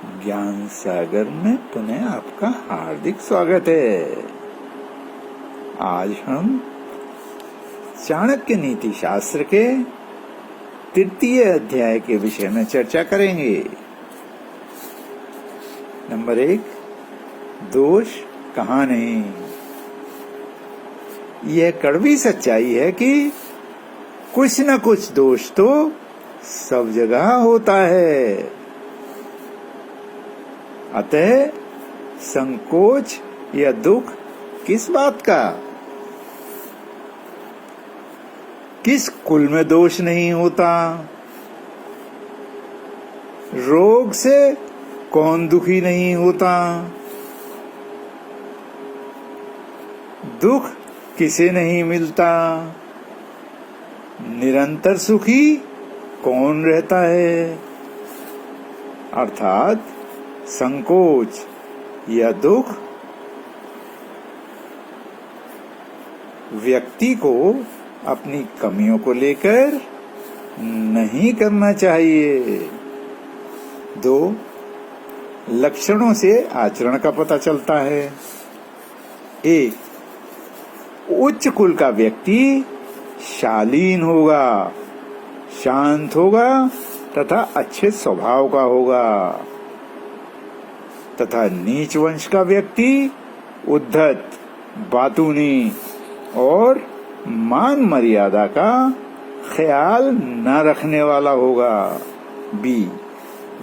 ज्ञान सागर में पुनः आपका हार्दिक स्वागत है। आज हम चाणक्य नीति शास्त्र के तृतीय अध्याय के विषय में चर्चा करेंगे। नंबर 1, दोष कहाँ नहीं। यह कड़वी सच्चाई है कि कुछ न कुछ दोष तो सब जगह होता है, अतः संकोच या दुख किस बात का। किस कुल में दोष नहीं होता। रोग से कौन दुखी नहीं होता। दुख किसे नहीं मिलता। निरंतर सुखी कौन रहता है। अर्थात संकोच या दुख व्यक्ति को अपनी कमियों को लेकर नहीं करना चाहिए। 2, लक्षणों से आचरण का पता चलता है। 1, उच्च कुल का व्यक्ति शालीन होगा, शांत होगा तथा अच्छे स्वभाव का होगा, तथा नीच वंश का व्यक्ति उद्धत, बातूनी और मान मर्यादा का ख्याल न रखने वाला होगा। B,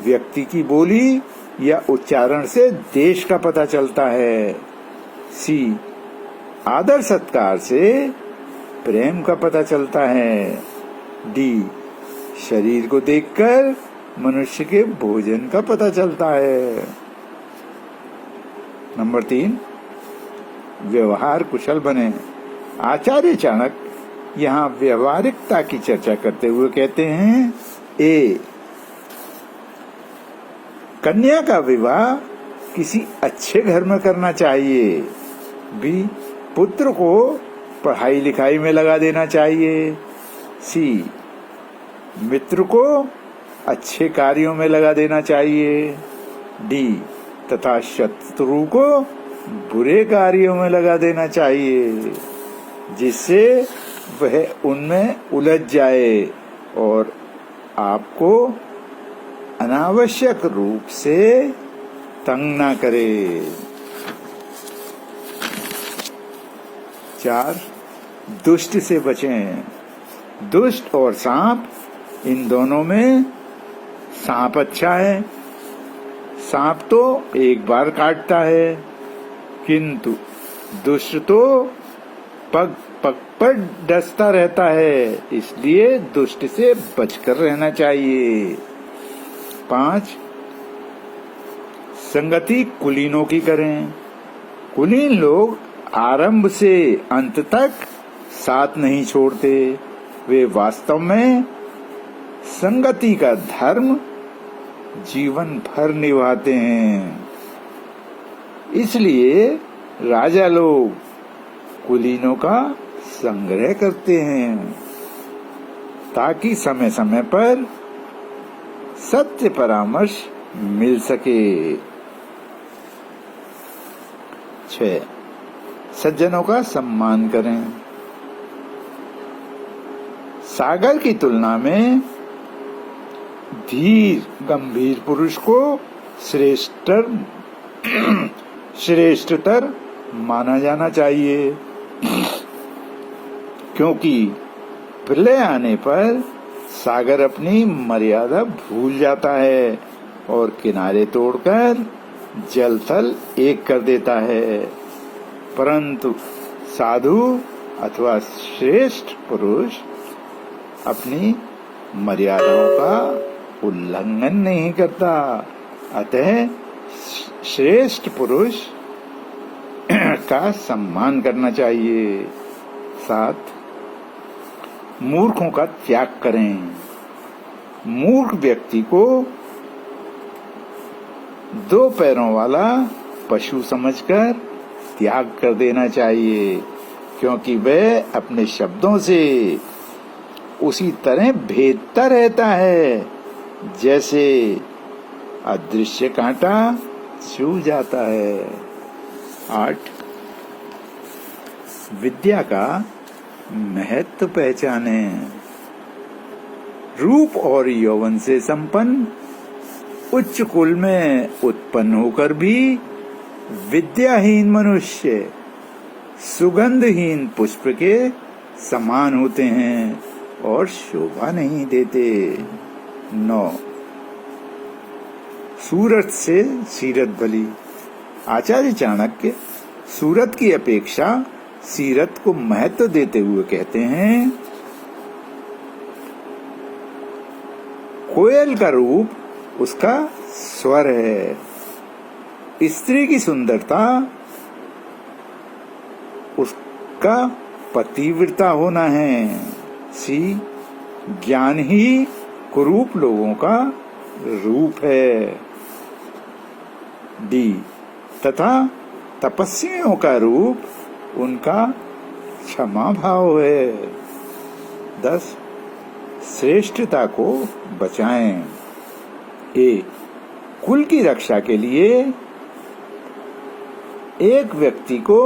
व्यक्ति की बोली या उच्चारण से देश का पता चलता है। C, आदर सत्कार से प्रेम का पता चलता है। D, शरीर को देखकर मनुष्य के भोजन का पता चलता है। नंबर 3, व्यवहार कुशल बने। आचार्य चाणक्य यहाँ व्यवहारिकता की चर्चा करते हुए कहते हैं, A, कन्या का विवाह किसी अच्छे घर में करना चाहिए। B, पुत्र को पढ़ाई लिखाई में लगा देना चाहिए। C, मित्र को अच्छे कार्यों में लगा देना चाहिए। D, तथा शत्रु को बुरे कार्यों में लगा देना चाहिए, जिससे वह उनमें उलझ जाए और आपको अनावश्यक रूप से तंग ना करे। 4, दुष्ट से बचें। दुष्ट और सांप, इन दोनों में सांप अच्छा है। सांप तो एक बार काटता है, किंतु दुष्ट तो पग पग पर डसता रहता है, इसलिए दुष्ट से बचकर रहना चाहिए। 5, संगति कुलीनों की करें। कुलीन लोग आरंभ से अंत तक साथ नहीं छोड़ते। वे वास्तव में संगति का धर्म जीवन भर निभाते हैं। इसलिए राजा लोग कुलीनों का संग्रह करते हैं, ताकि समय समय पर सत्य परामर्श मिल सके। 6, सज्जनों का सम्मान करें। सागर की तुलना में धीर गंभीर पुरुष को श्रेष्ठतर माना जाना चाहिए, क्योंकि प्रलय आने पर सागर अपनी मर्यादा भूल जाता है और किनारे तोड़कर जलथल एक कर देता है। परंतु साधु अथवा श्रेष्ठ पुरुष अपनी मर्यादाओं का उल्लंघन नहीं करता, अतः श्रेष्ठ पुरुष का सम्मान करना चाहिए। 7, मूर्खों का त्याग करें। मूर्ख व्यक्ति को 2 पैरों वाला पशु समझकर त्याग कर देना चाहिए, क्योंकि वह अपने शब्दों से उसी तरह भेदता रहता है जैसे अदृश्य कांटा छू जाता है। 8 विद्या का महत्व पहचाने। रूप और यौवन से संपन्न उच्च कुल में उत्पन्न होकर भी विद्याहीन मनुष्य सुगंधहीन पुष्प के समान होते हैं और शोभा नहीं देते। 9 सूरत से सीरत भली। आचार्य चाणक्य सूरत की अपेक्षा सीरत को महत्व देते हुए कहते हैं, कोयल का रूप उसका स्वर है। स्त्री की सुंदरता उसका पतिव्रता होना है। सी ज्ञान ही कुरूप लोगों का रूप है। डी तथा तपस्वियों का रूप उनका क्षमा भाव है। 10 श्रेष्ठता को बचाएं। ए कुल की रक्षा के लिए एक व्यक्ति को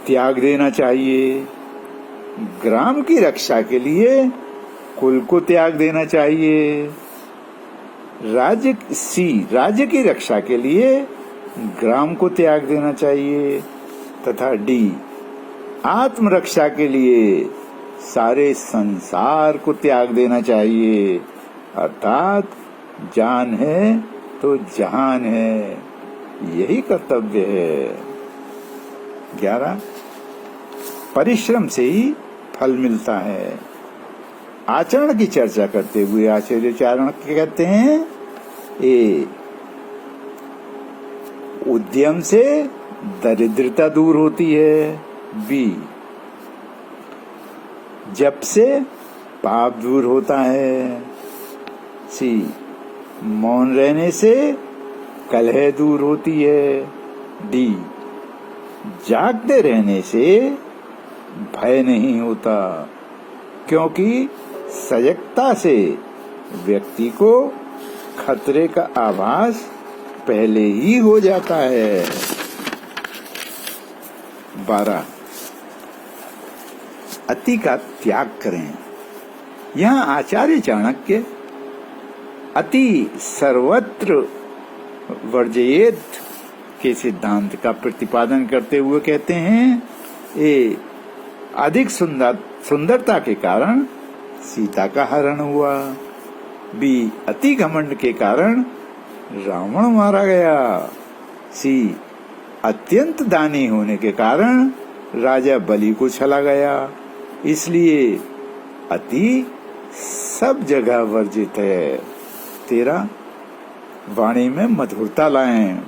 त्याग देना चाहिए। ग्राम की रक्षा के लिए कुल को त्याग देना चाहिए। राज्य की रक्षा के लिए ग्राम को त्याग देना चाहिए। तथा डी आत्मरक्षा के लिए सारे संसार को त्याग देना चाहिए। अर्थात जान है तो जहान है, यही कर्तव्य है। 11 परिश्रम से ही फल मिलता है। आचरण की चर्चा करते हुए आचार्य चाणक्य कहते हैं, ए उद्यम से दरिद्रता दूर होती है। बी जप से पाप दूर होता है। सी मौन रहने से कलह दूर होती है। डी जागते रहने से भय नहीं होता, क्योंकि सजगता से व्यक्ति को खतरे का आभास पहले ही हो जाता है। 12 अति का त्याग करें। यहाँ आचार्य चाणक्य अति सर्वत्र वर्जयेत के सिद्धांत का प्रतिपादन करते हुए कहते हैं, ए अधिक सुंदरता के कारण सीता का हरण हुआ। बी अति घमंड के कारण रावण मारा गया। सी अत्यंत दानी होने के कारण राजा बलि को चला गया। इसलिए अति सब जगह वर्जित है। 13 वाणी में मधुरता लाएं।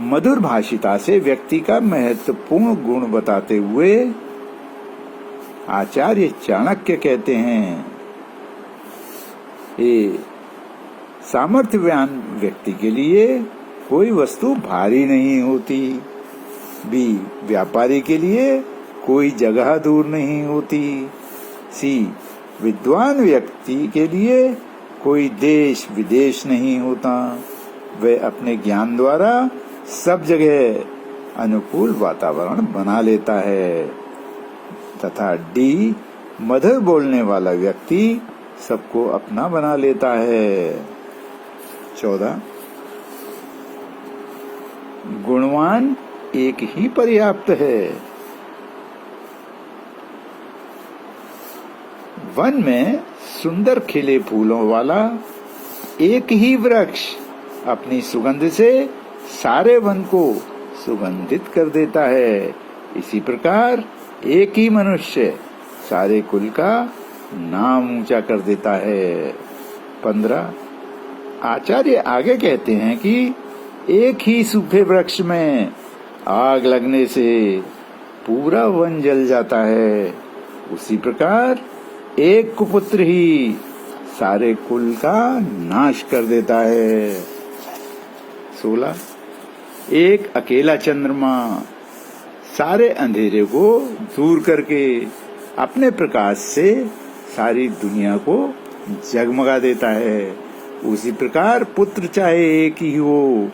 मधुर भाषिता से व्यक्ति का महत्वपूर्ण गुण बताते हुए आचार्य चाणक्य कहते हैं, ए सामर्थ्यवान व्यक्ति के लिए कोई वस्तु भारी नहीं होती। बी व्यापारी के लिए कोई जगह दूर नहीं होती। सी विद्वान व्यक्ति के लिए कोई देश विदेश नहीं होता, वह अपने ज्ञान द्वारा सब जगह अनुकूल वातावरण बना लेता है। तथा डी मधुर बोलने वाला व्यक्ति सबको अपना बना लेता है। 14 गुणवान एक ही पर्याप्त है। वन में सुंदर खिले फूलों वाला एक ही वृक्ष अपनी सुगंध से सारे वन को सुगंधित कर देता है। इसी प्रकार एक ही मनुष्य सारे कुल का नाम ऊंचा कर देता है। 15 आचार्य आगे कहते हैं कि एक ही सूखे वृक्ष में आग लगने से पूरा वन जल जाता है, उसी प्रकार एक कुपुत्र ही सारे कुल का नाश कर देता है। 16 एक अकेला चंद्रमा सारे अंधेरे को दूर करके अपने प्रकाश से सारी दुनिया को जगमगा देता है। उसी प्रकार पुत्र चाहे एक ही हो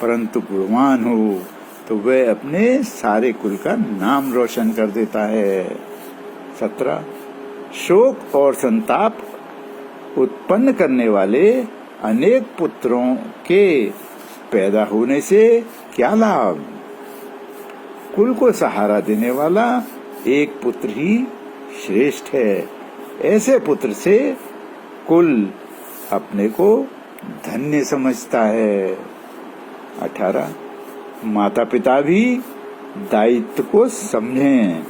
परंतु गुणवान हो तो वह अपने सारे कुल का नाम रोशन कर देता है। 17 शोक और संताप उत्पन्न करने वाले अनेक पुत्रों के पैदा होने से क्या लाभ? कुल को सहारा देने वाला एक पुत्र ही श्रेष्ठ है। ऐसे पुत्र से कुल अपने को धन्य समझता है। 18 माता पिता भी दायित्व को समझें।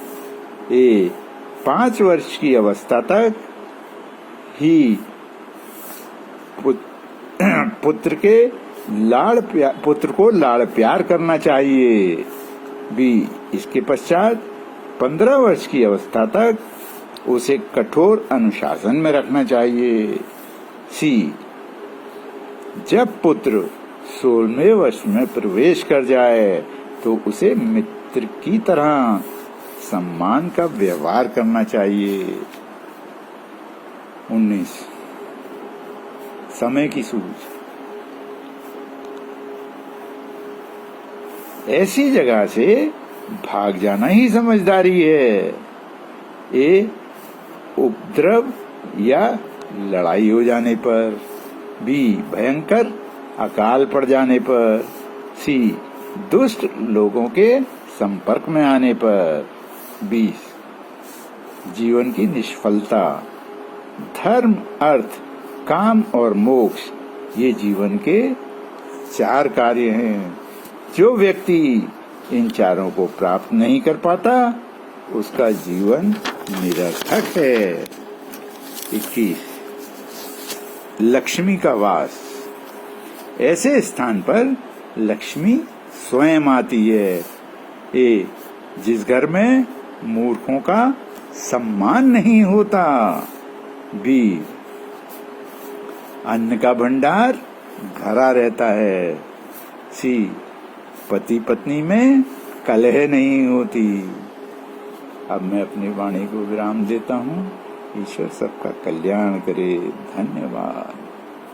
5 वर्ष की अवस्था तक ही पुत्र को लाड़ प्यार करना चाहिए। इसके पश्चात 15 वर्ष की अवस्था तक उसे कठोर अनुशासन में रखना चाहिए। जब पुत्र 16वें वर्ष में प्रवेश कर जाए तो उसे मित्र की तरह सम्मान का व्यवहार करना चाहिए। 19 समय की सूझ। ऐसी जगह से भाग जाना ही समझदारी है। उपद्रव या लड़ाई हो जाने पर। भयंकर अकाल पड़ जाने पर। दुष्ट लोगों के संपर्क में आने पर। 20 जीवन की निष्फलता। धर्म, अर्थ, काम और मोक्ष ये जीवन के 4 कार्य हैं। जो व्यक्ति इन चारों को प्राप्त नहीं कर पाता उसका जीवन निरर्थक है। 21 लक्ष्मी का वास। ऐसे स्थान पर लक्ष्मी स्वयं आती है। जिस घर में मूर्खों का सम्मान नहीं होता। अन्न का भंडार भरा रहता है। पति पत्नी में कलह नहीं होती। अब मैं अपनी वाणी को विराम देता हूँ। ईश्वर सबका कल्याण करे। धन्यवाद।